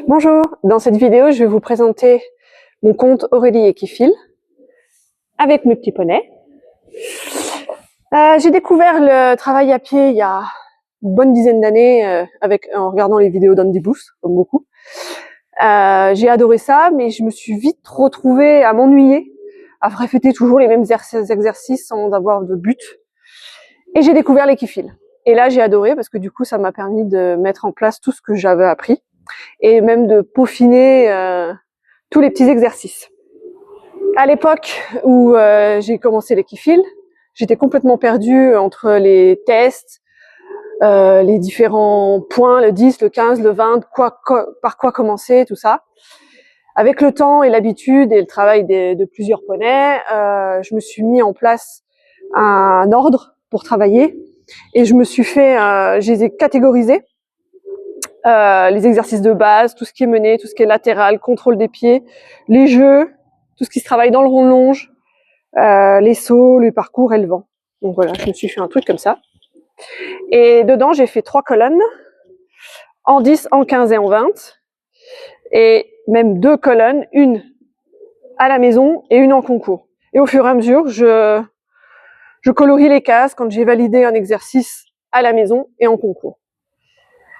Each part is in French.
Bonjour, dans cette vidéo, je vais vous présenter mon compte Aurélie Equifil avec mes petits poneys. J'ai découvert le travail à pied il y a une bonne dizaine d'années en regardant les vidéos d'Andy Booth, comme beaucoup. J'ai adoré ça, mais je me suis vite retrouvée à m'ennuyer, à répéter toujours les mêmes exercices sans avoir de but. Et j'ai découvert l'Equifil. Et là, j'ai adoré parce que du coup, ça m'a permis de mettre en place tout ce que j'avais appris et même de peaufiner tous les petits exercices. À l'époque où j'ai commencé l'Equifil, j'étais complètement perdue entre les tests, les différents points, le 10, le 15, le 20, par quoi commencer, tout ça. Avec le temps et l'habitude et le travail de plusieurs poneys, je me suis mis en place un ordre pour travailler et je me suis fait, je les ai catégorisés. Les exercices de base, tout ce qui est mené, tout ce qui est latéral, contrôle des pieds, les jeux, tout ce qui se travaille dans le rond-longe, les sauts, le parcours et le vent. Donc voilà, je me suis fait un truc comme ça. Et dedans, j'ai fait 3 colonnes, en 10, en 15 et en 20. Et même 2 colonnes, une à la maison et une en concours. Et au fur et à mesure, je colorie les cases quand j'ai validé un exercice à la maison et en concours.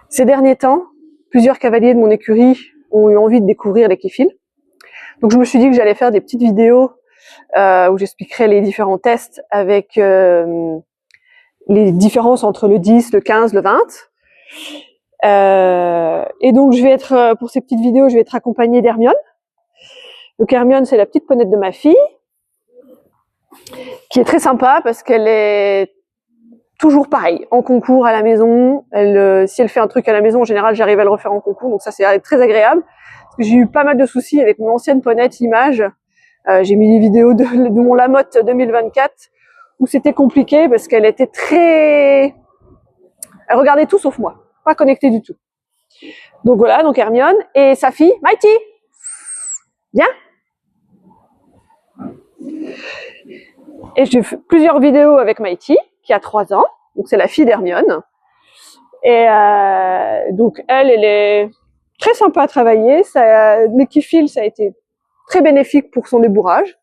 Ces derniers temps, plusieurs cavaliers de mon écurie ont eu envie de découvrir l'Equifil. Donc je me suis dit que j'allais faire des petites vidéos où j'expliquerai les différents tests avec les différences entre le 10, le 15, le 20. Et donc je vais être, pour ces petites vidéos, je vais être accompagnée d'Hermione. Donc Hermione, c'est la petite ponette de ma fille, qui est très sympa parce qu'elle est toujours pareil, en concours à la maison. Si elle fait un truc à la maison, en général, j'arrive à le refaire en concours, donc ça c'est très agréable. Parce que j'ai eu pas mal de soucis avec mon ancienne ponette Image. J'ai mis des vidéos de mon Lamotte 2024 où c'était compliqué parce qu'elle était très... Elle regardait tout sauf moi, pas connectée du tout. Donc voilà, donc Hermione et sa fille, Mighty. Viens. Et j'ai fait plusieurs vidéos avec Mighty, qui a 3 ans, donc c'est la fille d'Hermione. Et donc elle est très sympa à travailler. L'Equifil, ça a été très bénéfique pour son débourrage.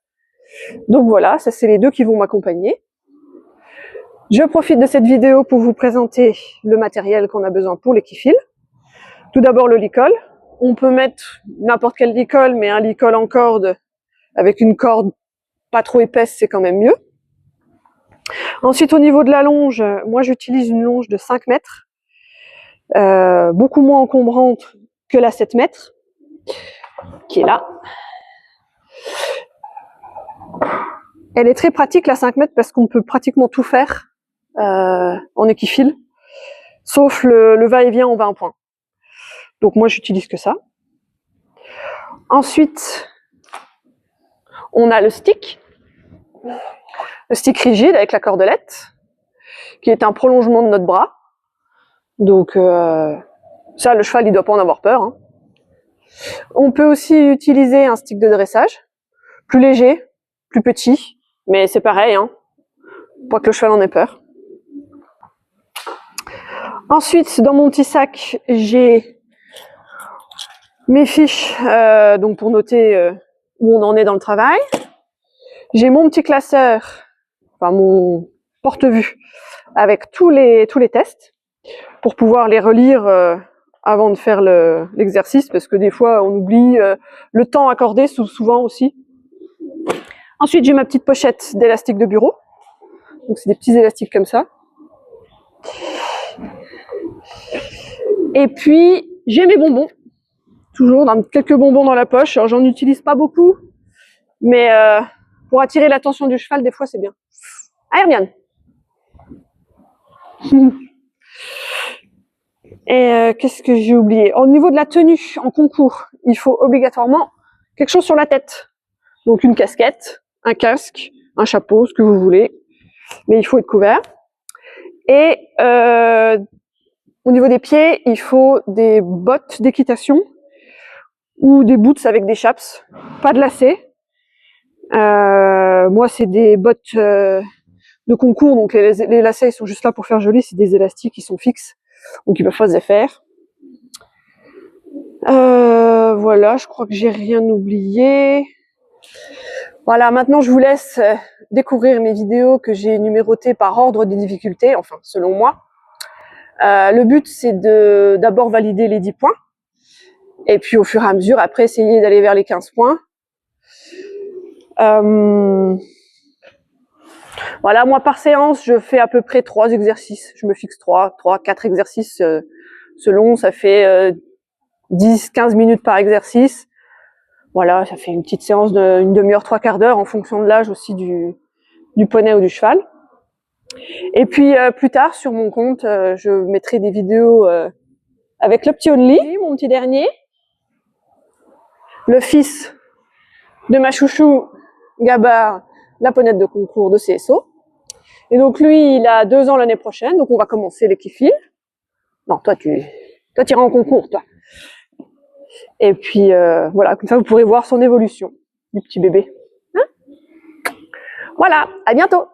Donc voilà, ça c'est les deux qui vont m'accompagner. Je profite de cette vidéo pour vous présenter le matériel qu'on a besoin pour l'Equifil. Tout d'abord le licol. On peut mettre n'importe quel licol, mais un licol en corde avec une corde pas trop épaisse, c'est quand même mieux. Ensuite, au niveau de la longe, moi j'utilise une longe de 5 mètres, beaucoup moins encombrante que la 7 mètres, qui est là. Elle est très pratique la 5 mètres parce qu'on peut pratiquement tout faire en Equifil, sauf le va-et-vient en 20 points. Donc moi j'utilise que ça. Ensuite, on a le stick rigide avec la cordelette, qui est un prolongement de notre bras. Donc ça, le cheval il doit pas en avoir peur. Hein. On peut aussi utiliser un stick de dressage, plus léger, plus petit, mais c'est pareil, hein, pas que le cheval en ait peur. Ensuite, dans mon petit sac, j'ai mes fiches donc pour noter où on en est dans le travail. J'ai mon petit classeur, enfin mon porte-vue, avec tous les tests, pour pouvoir les relire avant de faire l'exercice, parce que des fois on oublie le temps accordé, souvent aussi. Ensuite, j'ai ma petite pochette d'élastiques de bureau. Donc c'est des petits élastiques comme ça. Et puis, j'ai mes bonbons. Toujours quelques bonbons dans la poche. Alors, j'en utilise pas beaucoup, mais pour attirer l'attention du cheval, des fois, c'est bien. Ah, Hermione. Et qu'est-ce que j'ai oublié? Au niveau de la tenue en concours, il faut obligatoirement quelque chose sur la tête. Donc une casquette, un casque, un chapeau, ce que vous voulez. Mais il faut être couvert. Et au niveau des pieds, il faut des bottes d'équitation ou des boots avec des chaps, pas de lacets. Moi, c'est des bottes de concours, donc les lacets ils sont juste là pour faire joli, c'est des élastiques qui sont fixes, donc ils peuvent pas se défaire. Voilà, je crois que j'ai rien oublié. Voilà, maintenant je vous laisse découvrir mes vidéos que j'ai numérotées par ordre de difficulté, enfin selon moi. Le but c'est de d'abord valider les 10 points, et puis au fur et à mesure, après essayer d'aller vers les 15 points. Voilà, moi par séance, je fais à peu près 3 exercices. Je me fixe 4 exercices selon, ça fait 10-15 minutes par exercice. Voilà, ça fait une petite séance d'une demi-heure, 3/4 d'heure en fonction de l'âge aussi du poney ou du cheval. Et puis plus tard sur mon compte, je mettrai des vidéos avec le petit Only, mon petit dernier, le fils de ma chouchou Gabar, la ponette de concours de CSO. Et donc lui, il a 2 ans l'année prochaine, donc on va commencer l'équifile. Non, toi tu iras en concours, toi. Et puis voilà, comme ça vous pourrez voir son évolution du petit bébé. Hein, voilà, à bientôt.